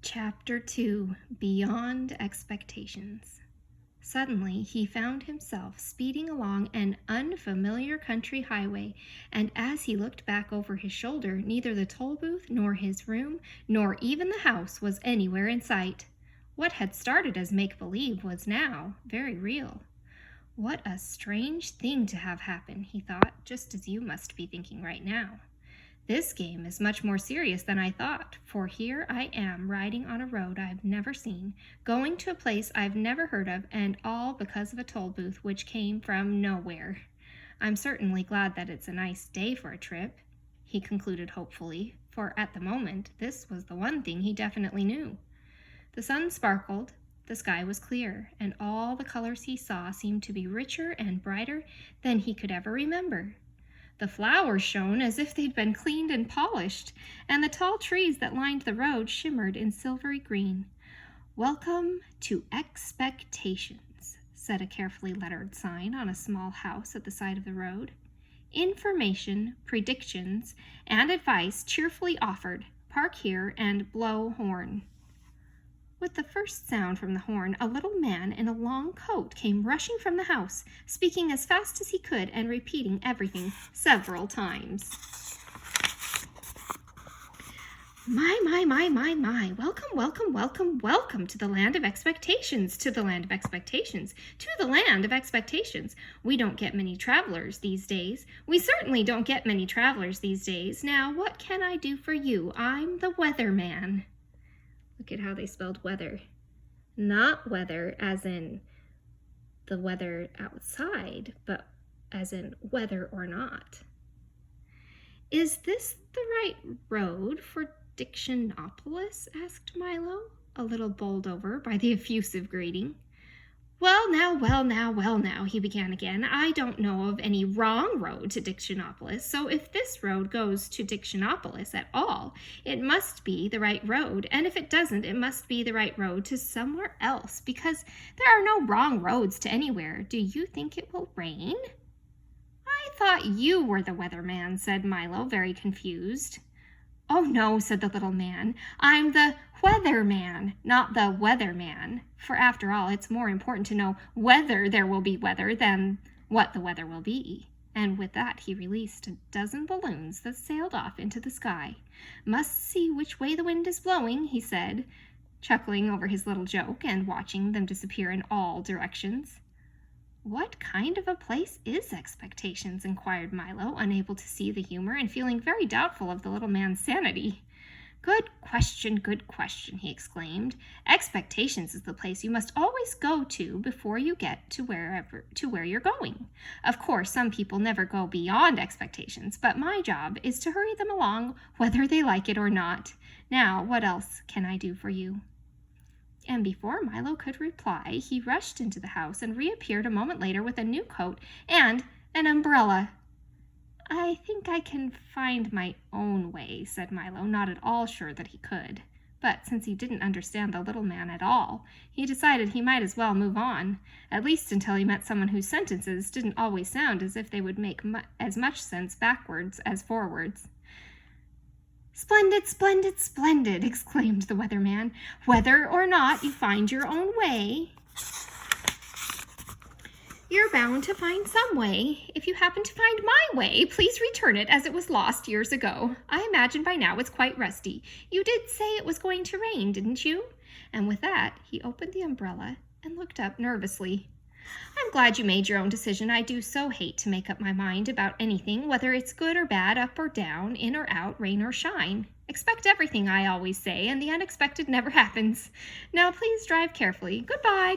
Chapter 2 Beyond Expectations. Suddenly, he found himself speeding along an unfamiliar country highway, and as he looked back over his shoulder, neither the toll booth nor his room, nor even the house was anywhere in sight. What had started as make-believe was now very real. What a strange thing to have happen, he thought, just as you must be thinking right now. This game is much more serious than I thought, for here I am riding on a road I've never seen, going to a place I've never heard of, and all because of a toll booth which came from nowhere. I'm certainly glad that it's a nice day for a trip, he concluded hopefully, for at the moment this was the one thing he definitely knew. The sun sparkled, the sky was clear, and all the colors he saw seemed to be richer and brighter than he could ever remember. The flowers shone as if they'd been cleaned and polished, and the tall trees that lined the road shimmered in silvery green. "Welcome to Expectations," said a carefully lettered sign on a small house at the side of the road. "Information, predictions, and advice cheerfully offered. Park here and blow horn." With the first sound from the horn, a little man in a long coat came rushing from the house, speaking as fast as he could and repeating everything several times. My. Welcome to the land of expectations, to the land of expectations, to the land of expectations. We don't get many travelers these days. We certainly don't get many travelers these days. Now, what can I do for you? I'm the weatherman. Look at how they spelled weather. Not weather as in the weather outside, but as in whether or not. "Is this the right road for Dictionopolis?" asked Milo, a little bowled over by the effusive greeting. Well now, he began again. "I don't know of any wrong road to Dictionopolis, so if this road goes to Dictionopolis at all, it must be the right road, and if it doesn't, it must be the right road to somewhere else, because there are no wrong roads to anywhere. Do you think it will rain?" "I thought you were the weatherman," said Milo, very confused. "Oh no," said the little man. "I'm the weatherman, not the weatherman. For after all, it's more important to know whether there will be weather than what the weather will be." And with that, he released a dozen balloons that sailed off into the sky. "Must see which way the wind is blowing," he said, chuckling over his little joke and watching them disappear in all directions. "What kind of a place is Expectations?" inquired Milo, unable to see the humor and feeling very doubtful of the little man's sanity. Good question, he exclaimed. "Expectations is the place you must always go to before you get to where you're going. Of course, some people never go beyond expectations, but my job is to hurry them along whether they like it or not. Now, what else can I do for you?" And before Milo could reply, he rushed into the house and reappeared a moment later with a new coat and an umbrella. "I think I can find my own way," said Milo, not at all sure that he could. But since he didn't understand the little man at all, he decided he might as well move on, at least until he met someone whose sentences didn't always sound as if they would make as much sense backwards as forwards. Splendid, exclaimed the weatherman. "Whether or not you find your own way, you're bound to find some way. If you happen to find my way, please return it as it was lost years ago. I imagine by now it's quite rusty. You did say it was going to rain, didn't you?" And with that, he opened the umbrella and looked up nervously. "I'm glad you made your own decision. I do so hate to make up my mind about anything, whether it's good or bad, up or down, in or out, rain or shine. Expect everything, I always say, and the unexpected never happens. Now please drive carefully. Goodbye.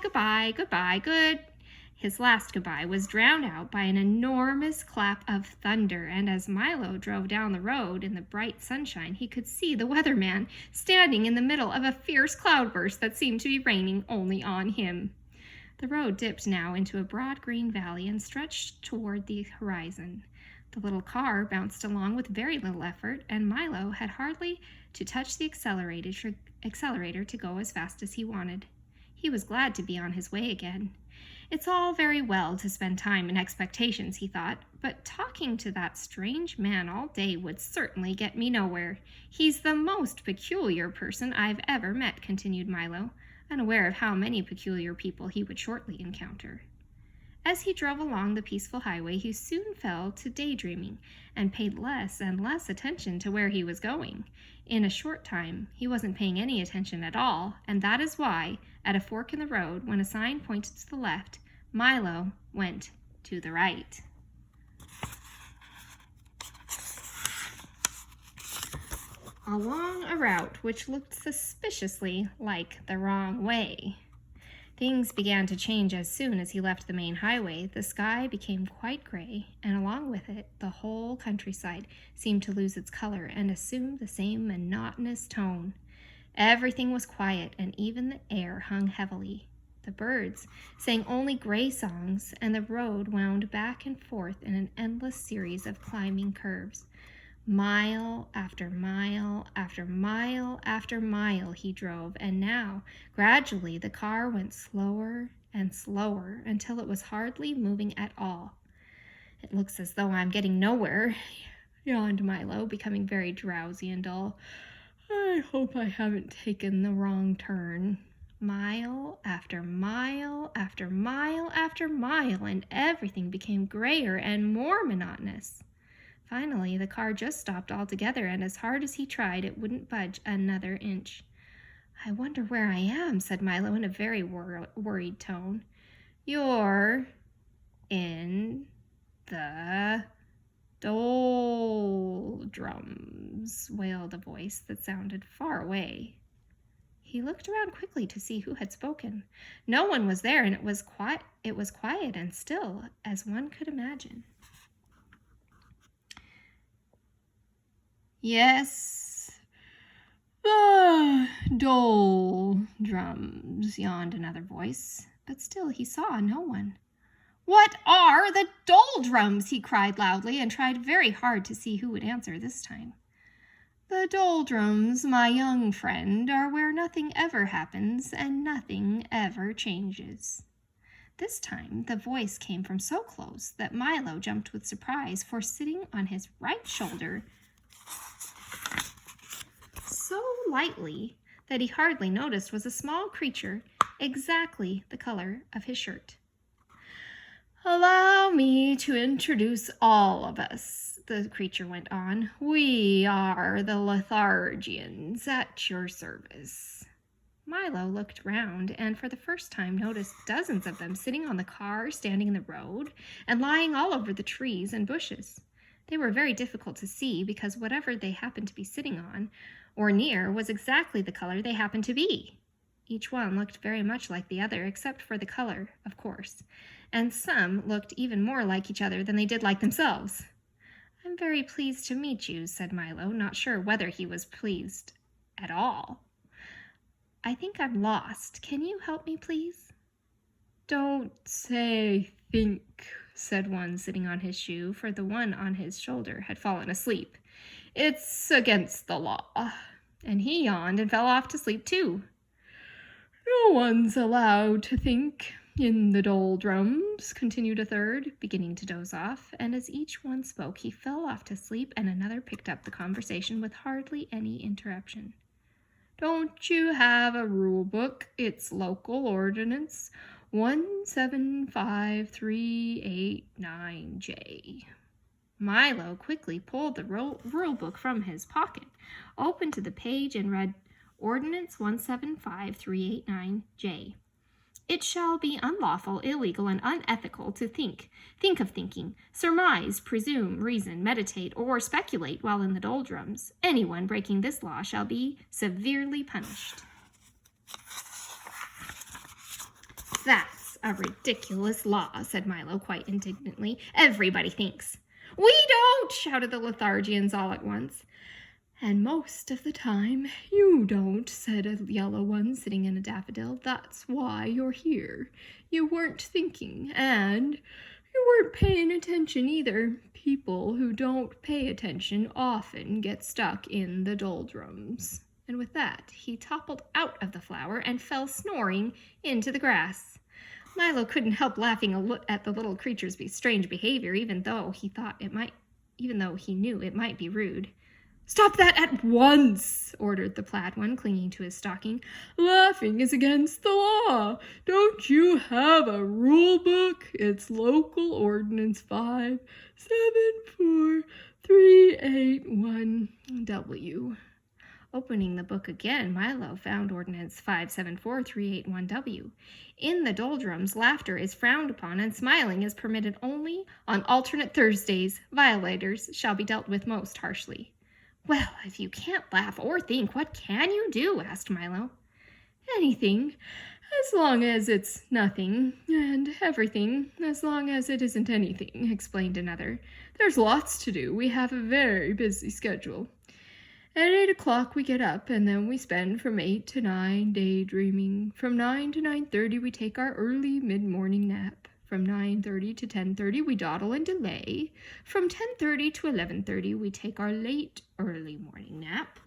Good." His last goodbye was drowned out by an enormous clap of thunder, and as Milo drove down the road in the bright sunshine, he could see the weatherman standing in the middle of a fierce cloudburst that seemed to be raining only on him. The road dipped now into a broad green valley and stretched toward the horizon. The little car bounced along with very little effort, and Milo had hardly to touch the accelerator to go as fast as he wanted. He was glad to be on his way again. It's all very well to spend time in expectations, he thought, but talking to that strange man all day would certainly get me nowhere. He's the most peculiar person I've ever met, continued Milo, unaware of how many peculiar people he would shortly encounter. As he drove along the peaceful highway, he soon fell to daydreaming and paid less and less attention to where he was going. In a short time, he wasn't paying any attention at all, and that is why, at a fork in the road, when a sign pointed to the left, Milo went to the right. Along a route which looked suspiciously like the wrong way. Things began to change as soon as he left the main highway. The sky became quite gray, and along with it, the whole countryside seemed to lose its color and assume the same monotonous tone. Everything was quiet, and even the air hung heavily. The birds sang only gray songs, and the road wound back and forth in an endless series of climbing curves. Mile after mile after mile after mile he drove, and now, gradually, the car went slower and slower until it was hardly moving at all. It looks as though I'm getting nowhere, yawned Milo, becoming very drowsy and dull. I hope I haven't taken the wrong turn. Mile after mile after mile after mile, and everything became grayer and more monotonous. Finally, the car just stopped altogether, and as hard as he tried, it wouldn't budge another inch. I wonder where I am, said Milo in a very worried tone. You're in the doldrums, wailed a voice that sounded far away. He looked around quickly to see who had spoken. No one was there, and it was quiet and still, as one could imagine. Yes, the doldrums, yawned another voice, but still he saw no one. What are the doldrums? He cried loudly and tried very hard to see who would answer this time. The doldrums, my young friend, are where nothing ever happens and nothing ever changes. This time the voice came from so close that Milo jumped with surprise, for sitting on his right shoulder so lightly that he hardly noticed was a small creature exactly the color of his shirt. Allow me to introduce all of us, the creature went on. We are the Lethargians at your service. Milo looked round and for the first time noticed dozens of them sitting on the car, standing in the road, and lying all over the trees and bushes. They were very difficult to see because whatever they happened to be sitting on or near was exactly the color they happened to be. Each one looked very much like the other, except for the color, of course, and some looked even more like each other than they did like themselves. I'm very pleased to meet you, said Milo, not sure whether he was pleased at all. I think I'm lost. Can you help me, please? Don't say think, said one sitting on his shoe, for the one on his shoulder had fallen asleep. It's against the law. And he yawned and fell off to sleep too. No one's allowed to think in the doldrums, continued a third, beginning to doze off, and as each one spoke, he fell off to sleep, and another picked up the conversation with hardly any interruption. Don't you have a rule book? It's local ordinance 175389J. Milo quickly pulled the rule book from his pocket, opened to the page, and read Ordinance 175389J. It shall be unlawful, illegal, and unethical to think of thinking, surmise, presume, reason, meditate, or speculate while in the doldrums. Anyone breaking this law shall be severely punished. That's a ridiculous law, said Milo quite indignantly. Everybody thinks. We don't, shouted the Lethargians all at once. And most of the time, you don't, said a yellow one sitting in a daffodil. That's why you're here. You weren't thinking, and you weren't paying attention either. People who don't pay attention often get stuck in the doldrums. And with that, he toppled out of the flower and fell snoring into the grass. Milo couldn't help laughing at the little creature's strange behavior, even though he knew it might be rude. "Stop that at once," ordered the plaid one, clinging to his stocking. "Laughing is against the law. Don't you have a rule book? It's Local Ordinance 574381W. Opening the book again, Milo found Ordinance 574381W. In the doldrums, laughter is frowned upon and smiling is permitted only on alternate Thursdays. Violators shall be dealt with most harshly. "Well, if you can't laugh or think, what can you do?" asked Milo. "Anything, as long as it's nothing, and everything, as long as it isn't anything," explained another. "There's lots to do. We have a very busy schedule. At 8 o'clock we get up, and then we spend from 8 to 9 daydreaming. From 9 to 9:30 we take our early mid-morning nap. From 9:30 to 10:30 we dawdle and delay. From 10:30 to 11:30 we take our late early morning nap.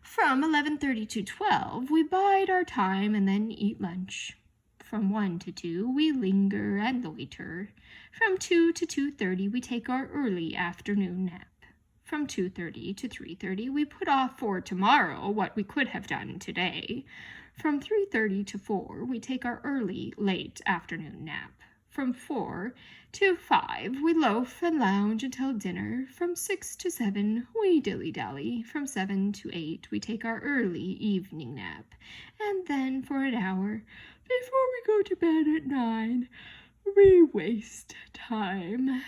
From 11:30 to 12 we bide our time and then eat lunch. From 1 to 2 we linger and loiter. From 2 to 2:30 we take our early afternoon nap. From 2:30 to 3:30 we put off for tomorrow what we could have done today. From 3:30 to 4 we take our early late afternoon nap. From 4 to 5 we loaf and lounge until dinner. From 6 to 7 we dilly-dally. From 7 to 8 we take our early evening nap. And then for an hour, before we go to bed at 9, we waste time.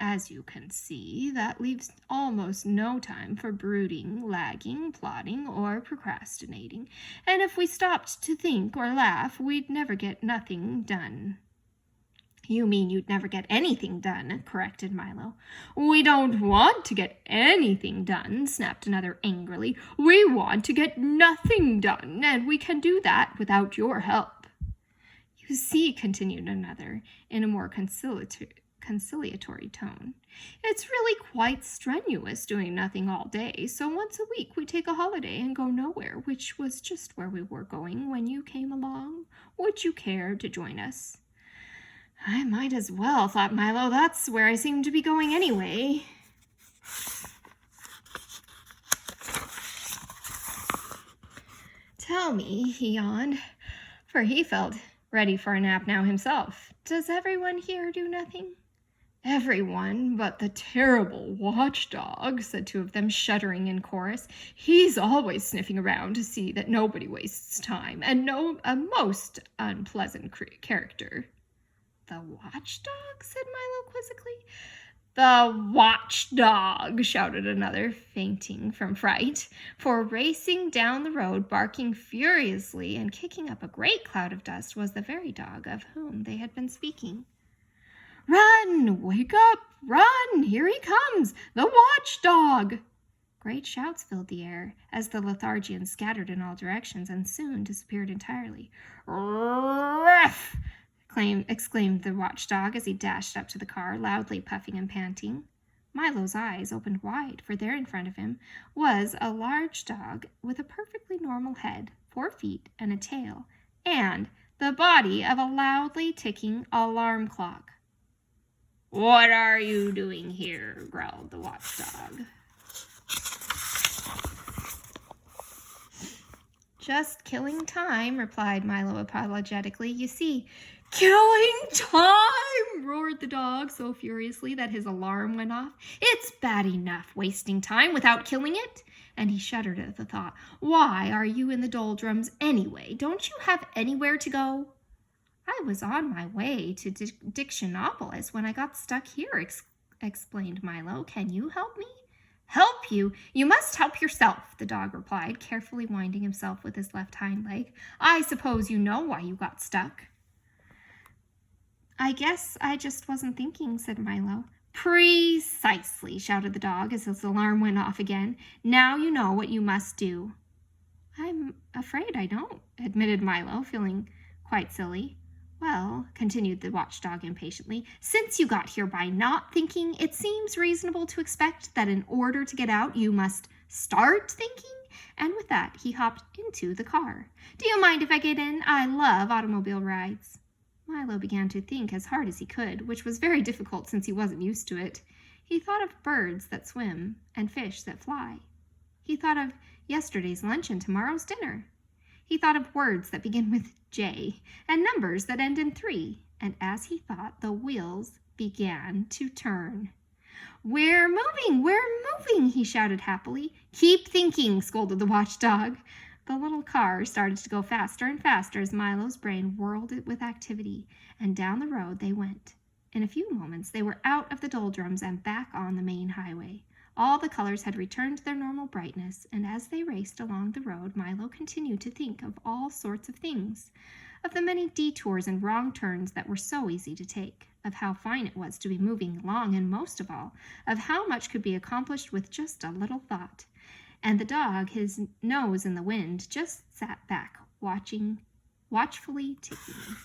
As you can see, that leaves almost no time for brooding, lagging, plotting, or procrastinating. And if we stopped to think or laugh, we'd never get nothing done." "You mean you'd never get anything done," corrected Milo. "We don't want to get anything done," snapped another angrily. "We want to get nothing done, and we can do that without your help." "You see," continued another, in a more conciliatory tone, "it's really quite strenuous doing nothing all day, so once a week we take a holiday and go nowhere, which was just where we were going when you came along. Would you care to join us?" "I might as well," thought Milo. "That's where I seem to be going anyway." "Tell me," he yawned, for he felt ready for a nap now himself, "does everyone here do nothing?" "Everyone but the terrible watchdog," said two of them, shuddering in chorus. "He's always sniffing around to see that nobody wastes time, and a most unpleasant character." "The watchdog?" said Milo quizzically. "The watchdog," shouted another, fainting from fright, for racing down the road, barking furiously and kicking up a great cloud of dust, was the very dog of whom they had been speaking. "Run! Wake up! Run! Here he comes! The watchdog!" Great shouts filled the air as the Lothargians scattered in all directions and soon disappeared entirely. "Ruff!" exclaimed the watchdog as he dashed up to the car, loudly puffing and panting. Milo's eyes opened wide, for there in front of him was a large dog with a perfectly normal head, 4 feet, and a tail, and the body of a loudly ticking alarm clock. "What are you doing here?" growled the watchdog. "Just killing time," replied Milo apologetically. "You see—" "Killing time!" roared the dog so furiously that his alarm went off. "It's bad enough wasting time without killing it." And he shuddered at the thought. "Why are you in the doldrums anyway? Don't you have anywhere to go?" "I was on my way to Dictionopolis when I got stuck here," explained Milo. "Can you help me?" "Help you? You must help yourself," the dog replied, carefully winding himself with his left hind leg. "I suppose you know why you got stuck." "I guess I just wasn't thinking," said Milo. "Precisely," shouted the dog as his alarm went off again. "Now you know what you must do." "I'm afraid I don't," admitted Milo, feeling quite silly. "Well," continued the watchdog impatiently, "since you got here by not thinking, it seems reasonable to expect that in order to get out, you must start thinking." And with that, he hopped into the car. "Do you mind if I get in? I love automobile rides." Milo began to think as hard as he could, which was very difficult since he wasn't used to it. He thought of birds that swim and fish that fly. He thought of yesterday's lunch and tomorrow's dinner. He thought of words that begin with J and numbers that end in 3, and as he thought, the wheels began to turn. "We're moving! We're moving!" he shouted happily. "Keep thinking!" scolded the watchdog. The little car started to go faster and faster as Milo's brain whirled it with activity, and down the road they went. In a few moments they were out of the doldrums and back on the main highway. All the colors had returned to their normal brightness, and as they raced along the road, Milo continued to think of all sorts of things, of the many detours and wrong turns that were so easy to take, of how fine it was to be moving along, and most of all, of how much could be accomplished with just a little thought. And the dog, his nose in the wind, just sat back, watchfully ticking.